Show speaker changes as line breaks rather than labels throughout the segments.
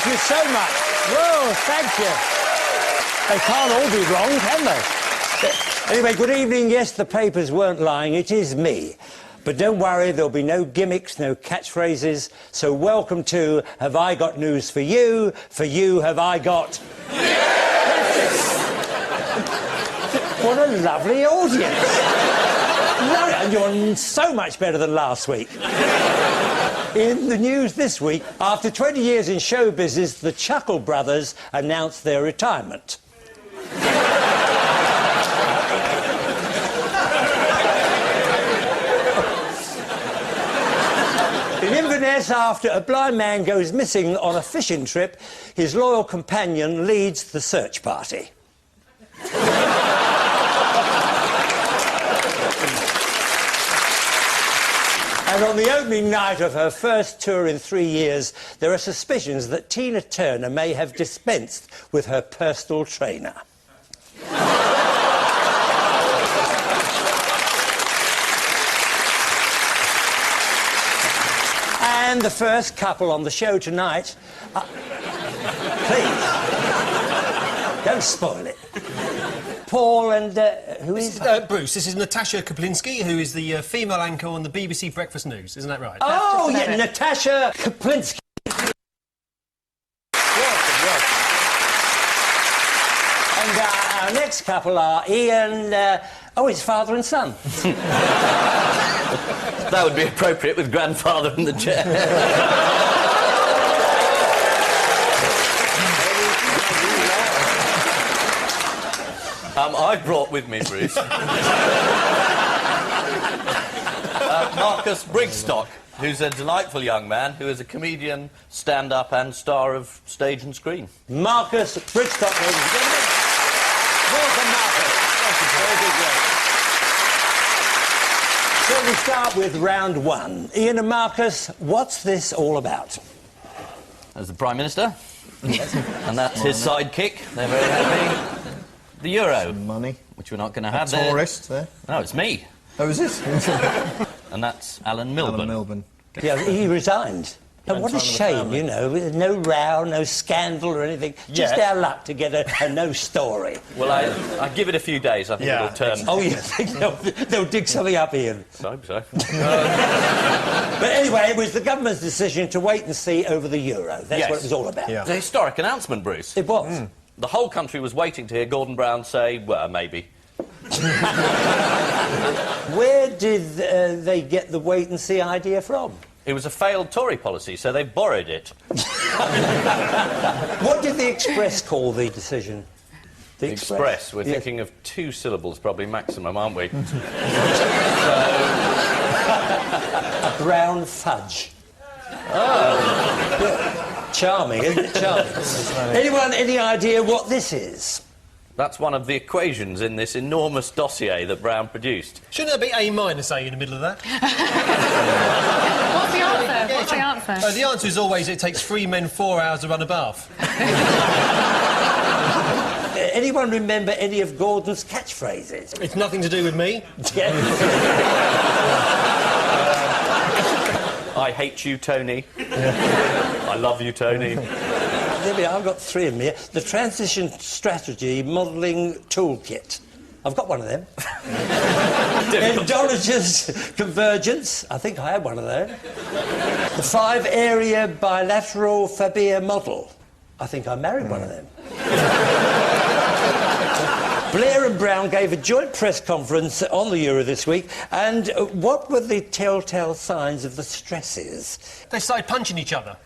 Thank you so much. Whoa, thank you. They can't all be wrong, can they? Anyway, good evening. Yes, the papers weren't lying. It is me. But don't worry, there'll be no gimmicks, no catchphrases. So welcome to Have I Got News for You? For you, have I got... Yes! What a lovely audience. And you're so much better than last week. In the news this week, after 20 years in show business, the Chuckle Brothers announced their retirement. In Inverness, after a blind man goes missing on a fishing trip, his loyal companion leads the search party. And on the opening night of her first tour in 3 years, there are suspicions that Tina Turner may have dispensed with her personal trainer. And the first couple on the show tonight... please, don't spoil it. Paul and... who is...
Bruce, this is Natasha Kaplinsky, who is the female anchor on the BBC Breakfast News. Isn't that right?
Oh, yeah, Natasha Kaplinsky. And our next couple are Ian... his father and son.
That would be appropriate with grandfather in the chair. I brought with me, Bruce, Marcus Brigstocke, who's a delightful young man who is a comedian, stand-up and star of stage and screen. Marcus Brigstocke, ladies and gentlemen. Welcome, Marcus. So we start with round one. Ian and Marcus, what's this all about? As the Prime Minister, and that's his sidekick. They're very happy. The Euro. Some money. Which we're not going to have there.
Tourist there.
No, it's me.
Oh, is it?
And that's Alan Milburn.
Alan Milburn.
Yeah, he resigned. And what a shame, you know, with no row, no scandal or anything. Just our luck to get a no story.
Well, I give it a few days. I think it'll turn.
Oh, you think they'll dig something up, Ian?
I hope so.
But anyway, it was the government's decision to wait and see over the Euro. That's what it was all about.
Yeah. It's a historic announcement, Bruce.
It was.
The whole country was waiting to hear Gordon Brown say, well, maybe.
Where did they get the wait-and-see idea from?
It was a failed Tory policy, so they borrowed it.
What did the Express call the decision?
The Express? We're thinking of 2 syllables, probably, maximum, aren't we?
A brown fudge. Oh. Charming, isn't it? Charming. Anyone, any idea what this is?
That's one of the equations in this enormous dossier that Brown produced.
Shouldn't there be A minus A in the middle of that?
What's the answer? What's the answer?
The answer is always it takes 3 men 4 hours to run a bath.
Anyone remember any of Gordon's catchphrases?
It's nothing to do with me.
I hate you, Tony. I love you, Tony.
There we are, I've got 3 of them here. The Transition Strategy Modelling Toolkit. I've got one of them. Endologous Convergence. I think I had one of those. The 5-Area Bilateral Fabia Model. I think I married one of them. Blair and Brown gave a joint press conference on the Euro this week, and what were the telltale signs of the stresses?
They started punching each other.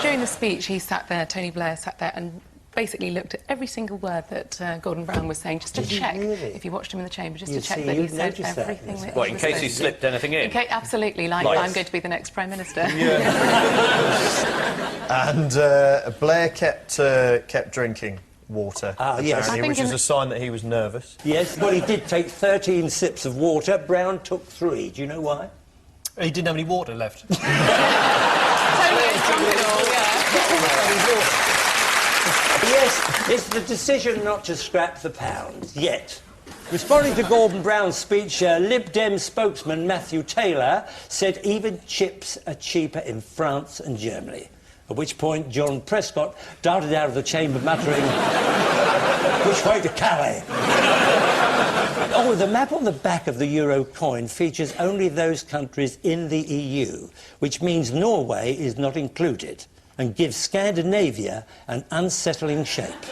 During the speech, he sat there, Tony Blair sat there and basically looked at every single word that Gordon Brown was saying, just to check, if you watched him in the chamber, just to check that he said everything that
in case he slipped anything in?
Absolutely, like I'm going to be the next Prime Minister.
And Blair kept drinking water, apparently, which is a sign that he was nervous.
Yes, well, he did take 13 sips of water. Brown took 3. Do you know why?
He didn't have any water left.
Tony is drunk it all,
Yes, it's the decision not to scrap the pound, yet. Responding to Gordon Brown's speech, Lib Dem spokesman Matthew Taylor said even chips are cheaper in France and Germany. at which point John Prescott darted out of the chamber muttering, "Which way to Calais?" Oh, the map on the back of the euro coin features only those countries in the EU, which means Norway is not included, and gives Scandinavia an unsettling shape.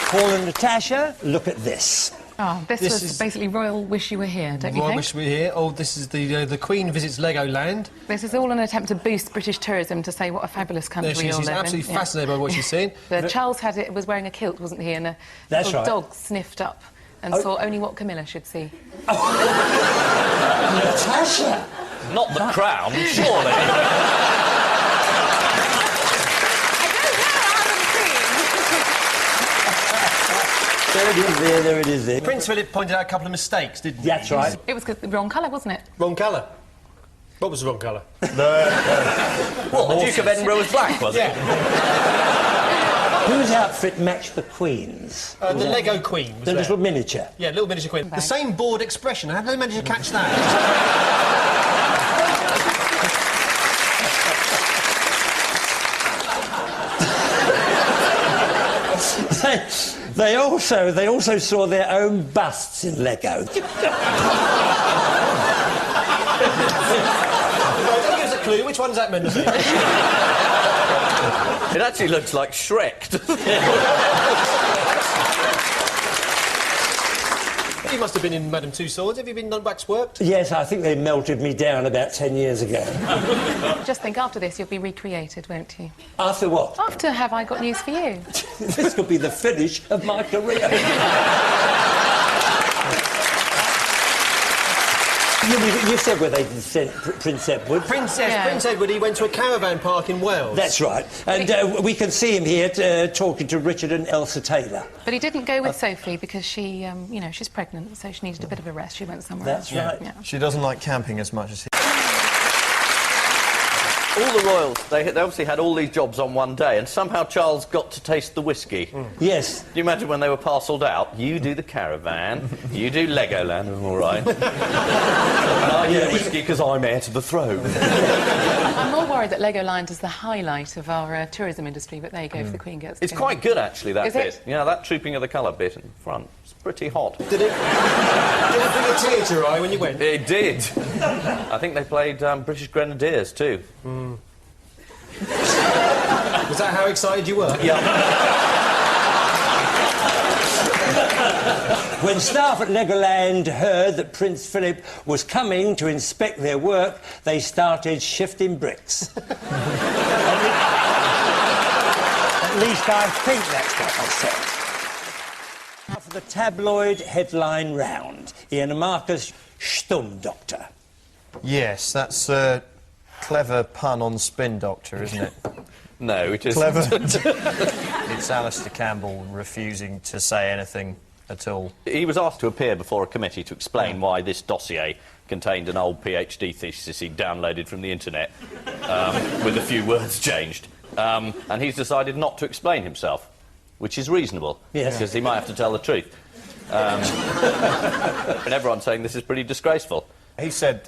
Paul and Natasha, look at this.
Oh, this was basically Royal Wish You Were Here, don't you think?
Royal Wish You Were Here. Oh, this is the Queen visits Legoland.
This is all an attempt to boost British tourism, to say what a fabulous country we all live in.
She's absolutely fascinated by what she's seen.
Charles was wearing a kilt, wasn't he? And a
That's
little
right.
dog sniffed up and saw only what Camilla should see.
Natasha!
Not the crown, surely.
There it is there.
Prince Philip pointed out a couple of mistakes, didn't he?
That's right.
It was the wrong colour, wasn't it?
Wrong colour. What was the wrong colour?
What, the Duke of Edinburgh was black, was it?
Whose outfit matched the Queen's?
The Lego Queen was
The
there.
little miniature.
Yeah, little miniature Queen. The same bored expression. How did they manage to catch that?
They also saw their own busts in Lego.
Give us a clue. Which one's that meant to be?
It actually looks like Shrek.
You must have been in Madame Tussauds. Have you been waxworked?
Yes, I think they melted me down about 10 years ago.
Just think, after this, you'll be recreated, won't you?
After what?
After Have I Got News For You?
This could be the finish of my career. You said where they sent Prince Edward.
Prince Edward, he went to a caravan park in Wales.
That's right. And we can see him here talking to Richard and Elsa Taylor.
But he didn't go with Sophie because she, you know, she's pregnant, so she needed a bit of a rest. She went somewhere else.
That's right.
Yeah.
She doesn't like camping as much as he...
All the royals, they obviously had all these jobs on one day, and somehow Charles got to taste the whiskey.
Yes.
Do you imagine when they were parcelled out? You do the caravan, you do Legoland, all right. And I do the whiskey because I'm heir to the throne.
I'm more worried that Legoland is the highlight of our tourism industry, but there you go, if the Queen gets
It's
to go.
quite good, actually, that
Is
bit.
it?
Yeah, that trooping of the colour bit in front. It's pretty hot.
Did it bring a tear to your eye when you went?
It did. I think they played British Grenadiers, too.
Was that how excited you were?
Yeah.
When staff at Legoland heard that Prince Philip was coming to inspect their work, they started shifting bricks. At least I think that's what they said. Now for the tabloid headline round. Ian Marcus, Sturm Doctor.
Yes, that's a clever pun on Spin Doctor, isn't it?
No, it isn't.
Clever. It's Alistair Campbell refusing to say anything at all.
He was asked to appear before a committee to explain why this dossier contained an old PhD thesis he'd downloaded from the internet, with a few words changed. And he's decided not to explain himself, which is reasonable, because he might have to tell the truth. And everyone's saying this is pretty disgraceful.
He said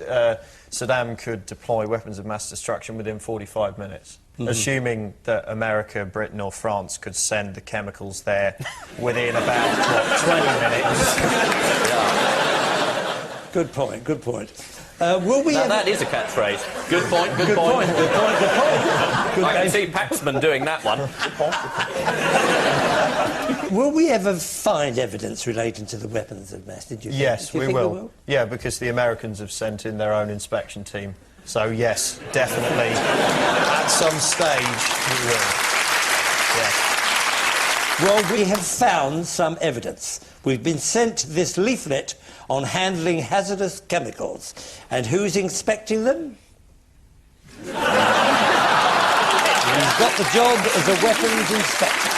Saddam could deploy weapons of mass destruction within 45 minutes, assuming that America, Britain or France could send the chemicals there within about, what, 20 minutes.
Good point, good point. Will we
That is a catchphrase. Good point, good point.
Good point, good point.
I can see Paxman doing that one.
Will we ever find evidence relating to the weapons of mass? Did you think?
Yes,
Do you
we
think
will. Yeah, because the Americans have sent in their own inspection team. So, yes, definitely, at some stage, we will. Yes.
Well, we have found some evidence. We've been sent this leaflet on handling hazardous chemicals. And who's inspecting them? He's got the job as a weapons inspector.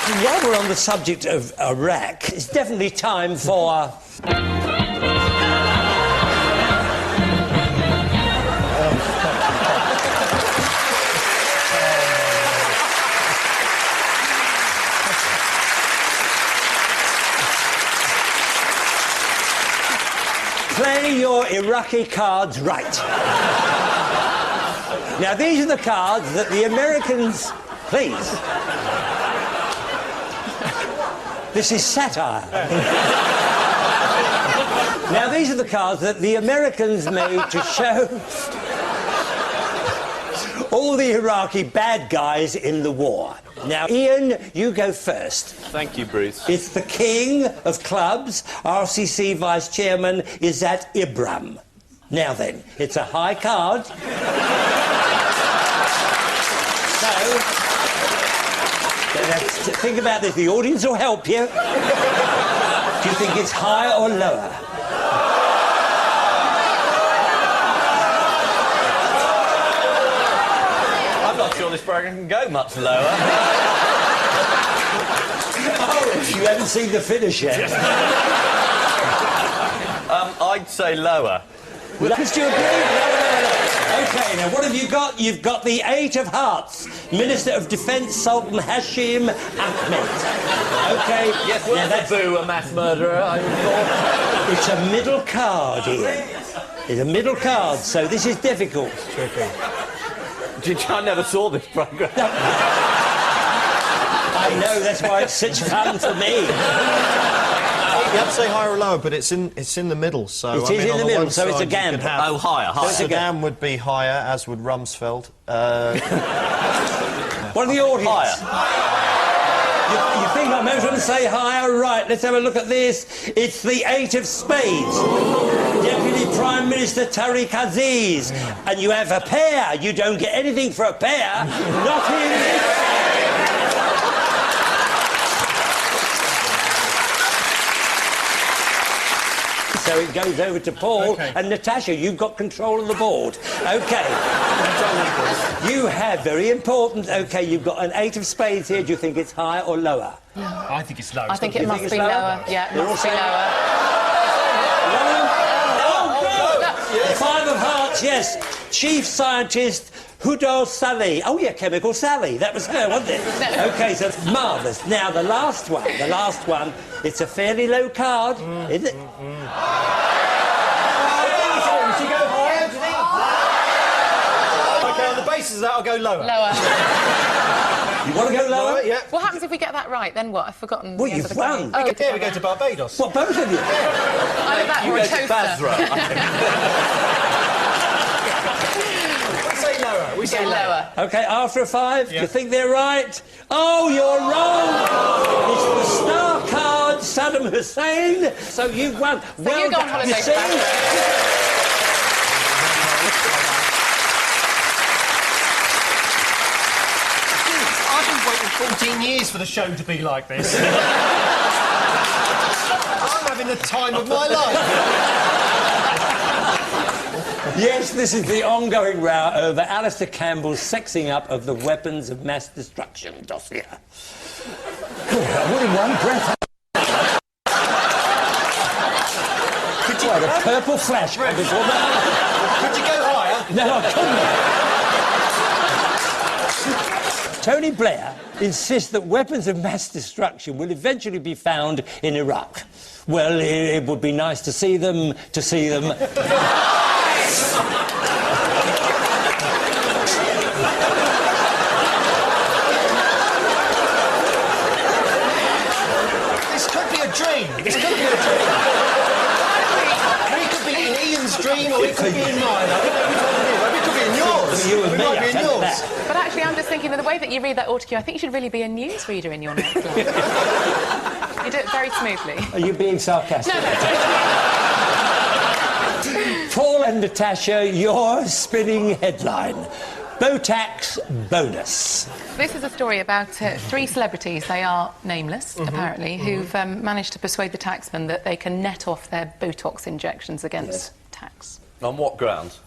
And while we're on the subject of Iraq, it's definitely time for... play your Iraqi cards right. Now, these are the cards that the Americans... Please. This is satire. Now, these are the cards that the Americans made to show all the Iraqi bad guys in the war. Now, Ian, you go first.
Thank you, Bruce.
It's the king of clubs. RCC Vice Chairman is that Ibram. Now then, it's a high card. So, think about this. The audience will help you. Do you think it's higher or lower?
I'm not sure this programme can go much lower.
Oh, you haven't seen the finish yet.
I'd say lower.
Well, do you agree? No. OK, now, what have you got? You've got the Eight of Hearts, Minister of Defence Sultan Hashim Ahmed. OK.
Yes, well, that's a mass murderer, I thought.
It's a middle card, Ian. It's a middle card, so this is difficult.
Tricky. I never saw this programme.
No. I know, that's why it's such fun for me.
You have to say higher or lower, but it's in the middle, so...
It is in the middle, so it's a gamble.
Oh, higher.
Saddam would be higher, as would Rumsfeld.
What are the audience?
Higher.
You think I'm going to say higher? Right, let's have a look at this. It's the Eight of Spades. Deputy Prime Minister Tariq Aziz. And you have a pair. You don't get anything for a pair. Not in this. So it goes over to Paul.
Okay.
And Natasha, you've got control of the board. OK. You have, very important, OK, you've got an Eight of Spades here. Do you think it's higher or lower?
I think it's low.
I think it
You
must
think
be
it's lower?
lower. Yeah, it
They're
must be
all saying-
lower.
Five of Hearts, yes. Chief Scientist Hudo Sally. Oh, yeah, Chemical Sally. That was her, wasn't it?
No.
OK, so marvellous. Now, the last one, it's a fairly low card, isn't it?
OK, on the basis of that, I'll go lower.
Lower.
You want to go lower?
Yeah.
What happens if we get that right? Then what? I've forgotten.
Well,
the end
you've
of the game.
won.
Oh,
Yeah, we go to Barbados.
What, both of you?
Either that
You
or
go
a
to
toaster.
Basra.
We say lower. We say
Go lower.
OK, after a five,
Yeah.
you think they're right? Oh, you're wrong! It's the star card, Saddam Hussein. So you've won. Well
you go on
done.
holiday
You
to
see?
I've been waiting 14 years for the show to be like this. I'm having the time of my life.
Yes, this is the ongoing row over Alistair Campbell's sexing up of the weapons of mass destruction dossier. All in one breath. I had a purple flash before that.
Could you go higher?
No, I couldn't. Tony Blair insists that weapons of mass destruction will eventually be found in Iraq. Well, it would be nice to see them. This
could be a dream. This could be a dream. It could be in Ian's dream or it could be in mine. I don't know which one it is. Maybe it could be in yours.
You and
It
me,
might
I
be in
take
yours.
that.
But actually, I'm just thinking of the way that you read that autocue. I think you should really be a newsreader in your next life. You do it very smoothly.
Are you being sarcastic?
No.
Paul and Natasha, your spinning headline. Botox bonus.
This is a story about three celebrities, they are nameless, apparently, who've managed to persuade the taxman that they can net off their Botox injections against tax.
On what grounds?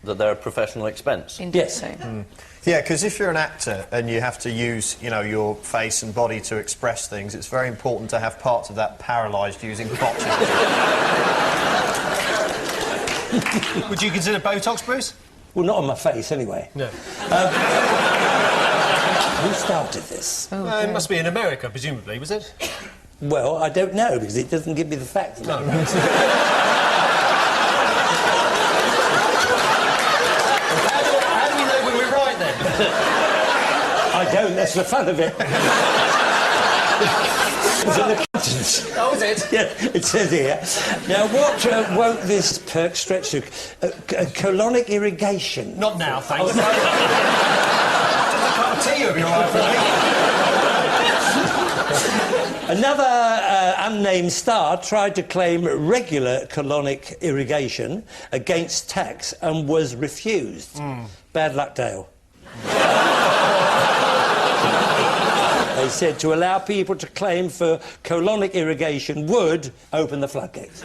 That they're a professional expense?
Indeed
Yes.
so.
Yeah, because if you're an actor and you have to use, your face and body to express things, it's very important to have parts of that paralysed using botches.
Would you consider Botox, Bruce?
Well, not on my face, anyway.
No.
Who started this?
It must be in America, presumably, was it?
Well, I don't know, because it doesn't give me the facts.
No.
That's the fun of it. It's an accountant's.
Oh, is it?
Yeah, it says here. Now, what won't this perk stretch to? Colonic irrigation.
Not now, thanks. Just a cup of tea would be all right for me.
Another unnamed star tried to claim regular colonic irrigation against tax and was refused. Bad luck, Dale. They said to allow people to claim for colonic irrigation would open the floodgates.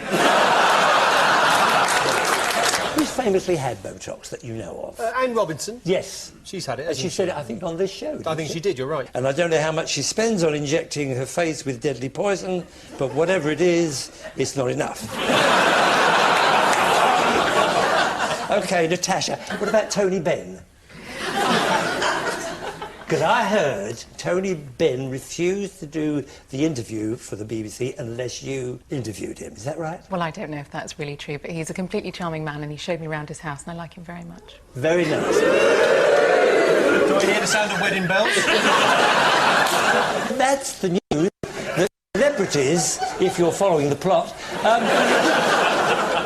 Who's famously had Botox that you know of?
Anne Robinson.
Yes.
She's had it.
And she said it, I think, on this show.
I think she did, you're right.
And I don't know how much she spends on injecting her face with deadly poison, but whatever it is, it's not enough. OK, Natasha, what about Tony Benn? Because I heard Tony Benn refused to do the interview for the BBC unless you interviewed him. Is that right?
Well, I don't know if that's really true, but he's a completely charming man and he showed me around his house and I like him very much.
Very nice.
Do I hear the sound of wedding bells?
That's the news. The celebrities, if you're following the plot,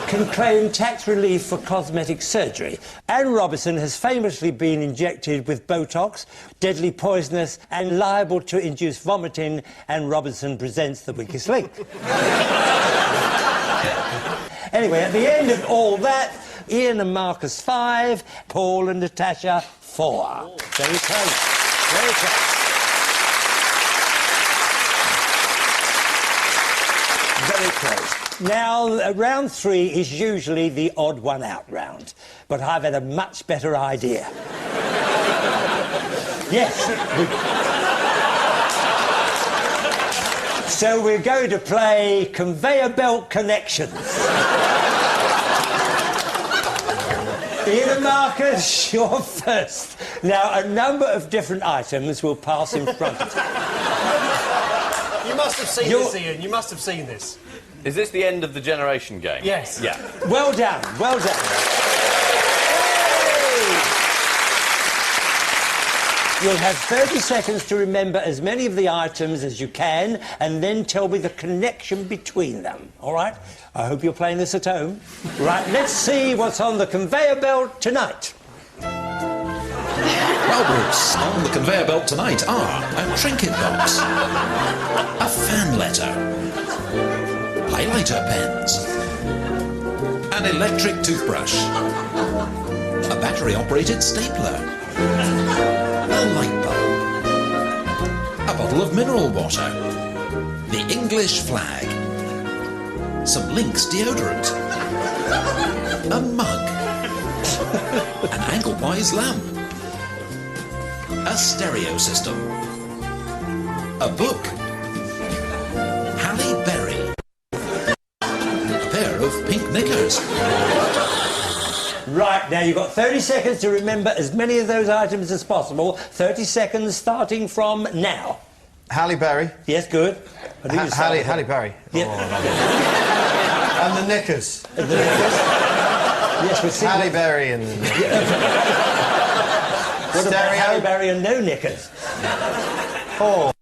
can claim tax relief for cosmetic surgery. Anne Robinson has famously been injected with Botox, deadly poisonous and liable to induce vomiting. Anne Robinson presents The Weakest Link. Anyway, at the end of all that, Ian and Marcus 5, Paul and Natasha 4. Very close. Very close. Very close. Now, round 3 is usually the odd one out round, but I've had a much better idea. Yes. So we're going to play Conveyor Belt Connections. Ian and Marcus, you're first. Now, a number of different items will pass in front of you.
You must have seen this, Ian. You must have seen this.
Is this the end of the generation game?
Yes.
Yeah.
Well done, well done. You'll have 30 seconds to remember as many of the items as you can and then tell me the connection between them, all right? I hope you're playing this at home. Right, let's see what's on the conveyor belt tonight.
Well, Bruce, on the conveyor belt tonight are a trinket box, a fan letter, highlighter pens, an electric toothbrush, a battery-operated stapler, a light bulb, a bottle of mineral water, the English flag, some Lynx deodorant, a mug, an angle-wise lamp, a stereo system, a book, Halle Berry, a pair of pink knickers.
Right, now you've got 30 seconds to remember as many of those items as possible. 30 seconds starting from now.
Halle Berry.
Yes, good.
Halle Berry.
Yeah.
Oh, and the knickers.
The knickers. Yes, we're seeing
Halle Berry and...
What about Halle Berry and no knickers?
Oh.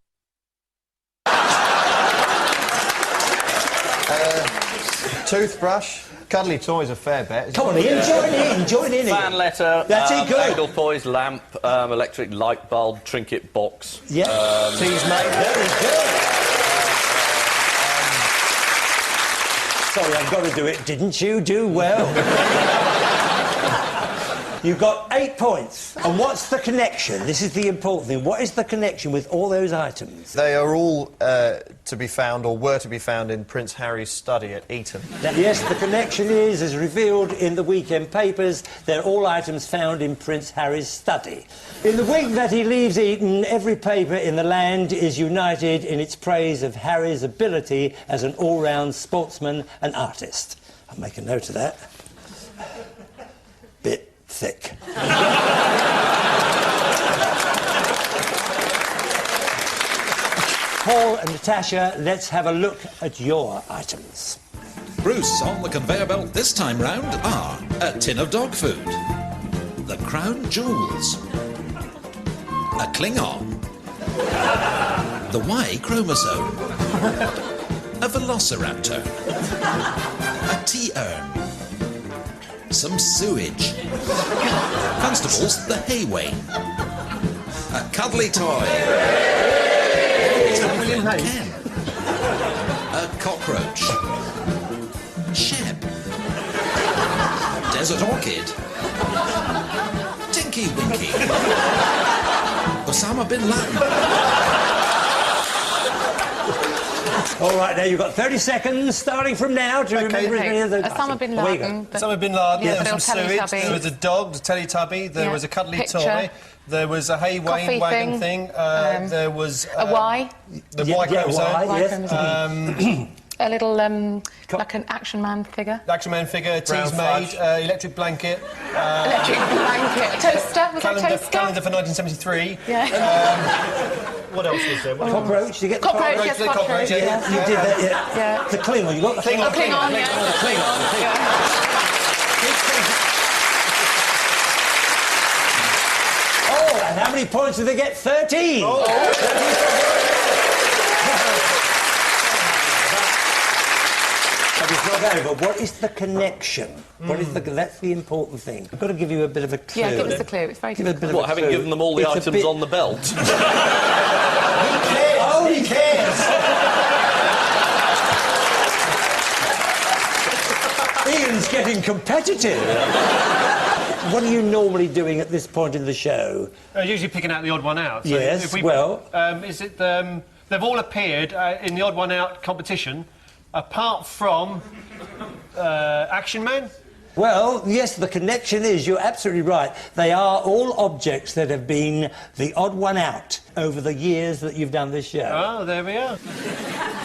Toothbrush. Cuddly toys a fair bet.
Come on, Ian, join in.
Fan letter,
That's it, good.
angle poise lamp, electric light bulb, trinket box.
Yeah.
Teas mate.
Very good. Sorry, I've got to do it. Didn't you do well? You got 8 points. And what's the connection? This is the important thing. What is the connection with all those items?
They are all to be found, or were to be found, in Prince Harry's study at Eton.
Yes, the connection is, as revealed in the weekend papers, they're all items found in Prince Harry's study. In the week that he leaves Eton, every paper in the land is united in its praise of Harry's ability as an all-round sportsman and artist. I'll make a note of that. Bit thick. Paul and Natasha, let's have a look at your items.
Bruce, on the conveyor belt this time round are a tin of dog food, the Crown Jewels, a Klingon, The Y chromosome. A velociraptor. A tea urn. Some sewage. Constables, the hay wain. A cuddly toy.
William Hay.
Ken. A cockroach. Sheb. Desert orchid. Tinky Winky. Osama bin Laden.
All right, now you've got 30 seconds, starting from now, to remember as many of the...
Osama bin
Away you go.
Laden.
Osama bin Laden,
Yeah,
there was some
little
sewage,
Teletubby.
there was a dog, the Teletubby, there
Yeah.
was a cuddly
Picture.
toy, there was a hay
Coffee
wagon thing, there was...
A Y.
The Y chromosome.
Y, yes.
chromosome. A little, like an Action Man figure.
Action Man figure,
Brown
tea's made, electric blanket,
Electric blanket. A toaster. Was that a toaster?
calendar for 1973.
Yeah.
What else was there? What
Cockroach, you get the
Cockroach,
cockroach?
yes,
Cockroach,
cockroach.
yeah.
You did that, yeah.
Yeah.
The Klingon, you got the Klingon.
Klingon, yeah.
The Klingon. Oh, and how many points did they get? 13! But it's not over. What is the connection? What is the... That's the important thing. I've got to give you a bit of a clue.
Yeah, give us the clue. It's very
Give us a
difficult.
bit of
What,
a
having
clue.
given them all the
It's a
items
bit-
on the belt?
Oh, he cares! Ian's getting competitive. What are you normally doing at this point in the show?
Usually picking out the odd one out. So
Yes,
if we,
well-
is it... they've all appeared in the odd one out competition, apart from Action Man.
Well, yes, the connection is, you're absolutely right. They are all objects that have been the odd one out over the years that you've done this show.
Oh, there we are.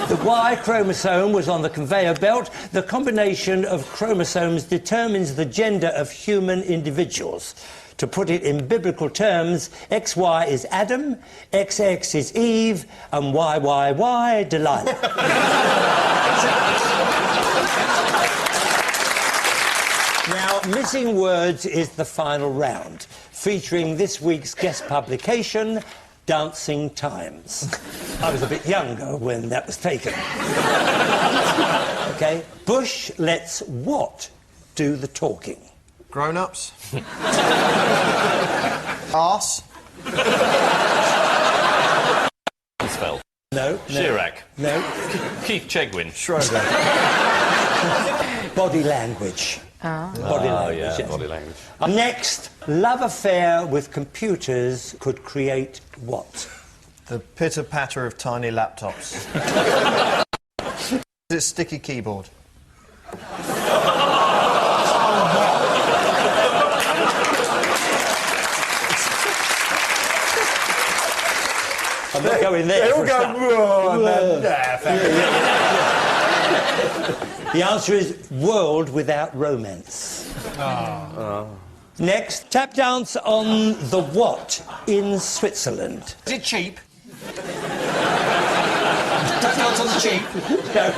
The Y chromosome was on the conveyor belt. The combination of chromosomes determines the gender of human individuals. To put it in biblical terms, XY is Adam, XX is Eve, and YYY, Delilah. Now, Missing Words is the final round, featuring this week's guest publication, Dancing Times. I was a bit younger when that was taken. OK, Bush lets what do the talking?
Grown-ups. Arse.
Roosevelt.
No.
Chirac.
No.
Keith Chegwin.
Schroeder.
Body language. Body language,
Yeah,
yes.
body language.
Next, love affair with computers could create what?
The pitter-patter of tiny laptops. Is it sticky keyboard?
I'm not going there.
They all
for a
go,
start.
"Whoa," and then-
The answer is world without romance. Next, tap dance on the what in Switzerland?
Is it cheap? Tap dance on the cheap.
No,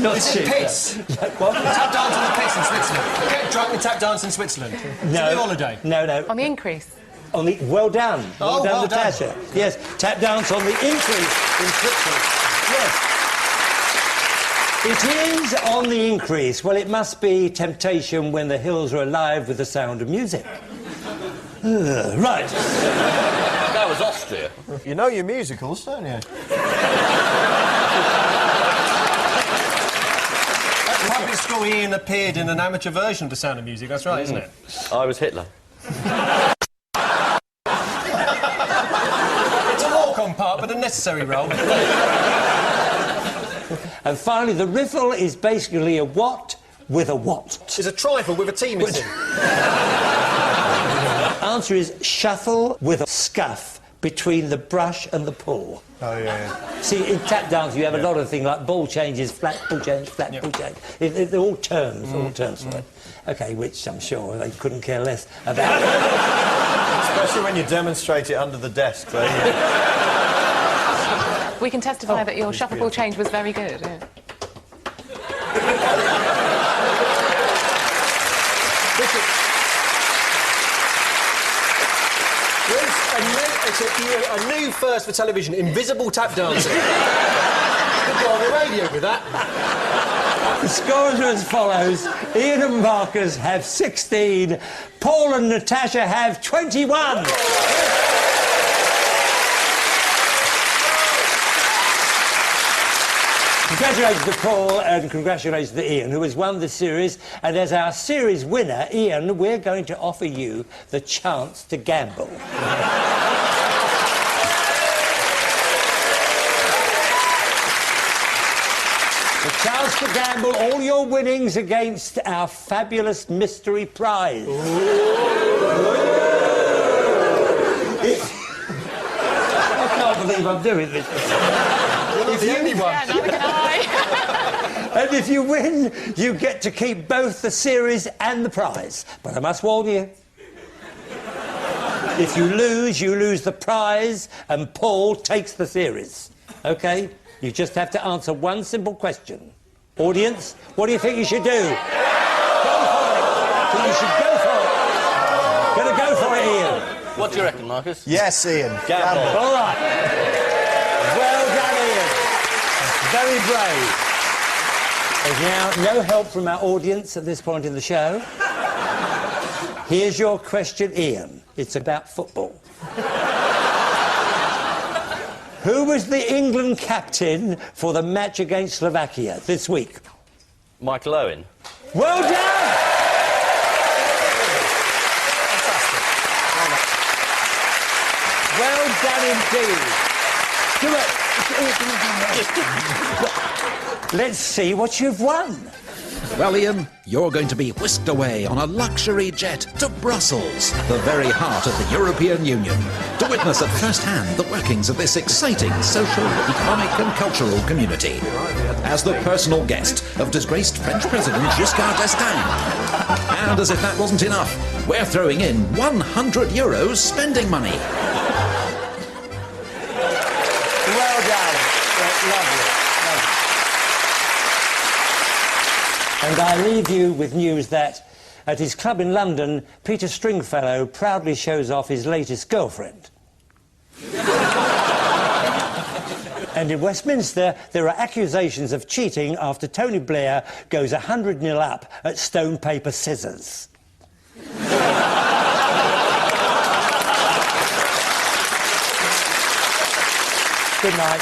not
Is
cheap.
it piss?
What?
Tap dance on the piss in Switzerland. Get drunk and tap dance in Switzerland.
No.
It's a holiday.
No.
On the increase.
On the well done.
Oh, well done.
Natasha. Yes, tap dance on the increase in Switzerland. Yes. It is on the increase. Well, it must be temptation when the hills are alive with the sound of music. Right.
That was Austria.
You know your musicals, don't you?
At public school, Ian appeared in an amateur version of The Sound of Music. That's right, isn't it?
I was Hitler.
It's a walk-on part, but a necessary role.
And finally, the riffle is basically a what with a what.
It's a trifle with a T missing.
Answer is shuffle with a scuff between the brush and the pull.
Oh, yeah.
See, in tap dance, you have a lot of things like ball changes, flat ball change, flat ball change. They're all terms, for it. OK, which I'm sure they couldn't care less about.
Especially when you demonstrate it under the desk, don't you?
We can testify that your shuffleball change was very good. Yeah.
There's a tip for you, a new first for television, invisible tap dancing. Could go on the radio with that.
The scores are as follows. Ian and Marcus have 16. Paul and Natasha have 21. Congratulations to Paul and congratulations to Ian, who has won the series. And as our series winner, Ian, we're going to offer you the chance to gamble. The chance to gamble all your winnings against our fabulous mystery prize. I can't believe I'm doing this.
If the only one.
Yeah, neither can I.
And if you win, you get to keep both the series and the prize. But I must warn you, if you lose the prize and Paul takes the series. OK? You just have to answer one simple question. Audience, what do you think you should do? Go for it. So you should go for it. Gonna go for it, Ian.
What do you reckon, Marcus?
Yes, Ian.
Gamble.
All right. Well done, Ian. Very brave. There's now no help from our audience at this point in the show. Here's your question, Ian. It's about football. Who was the England captain for the match against Slovakia this week?
Michael Owen.
Well done! Well done indeed. Let's see what you've won.
Well, Ian, you're going to be whisked away on a luxury jet to Brussels, the very heart of the European Union, to witness at first hand the workings of this exciting social, economic and cultural community. As the personal guest of disgraced French President Giscard d'Estaing. And as if that wasn't enough, we're throwing in €100 spending money.
Well done. Lovely. And I leave you with news that at his club in London, Peter Stringfellow proudly shows off his latest girlfriend. And in Westminster, there are accusations of cheating after Tony Blair goes 100-0 up at stone, paper, scissors. Good night.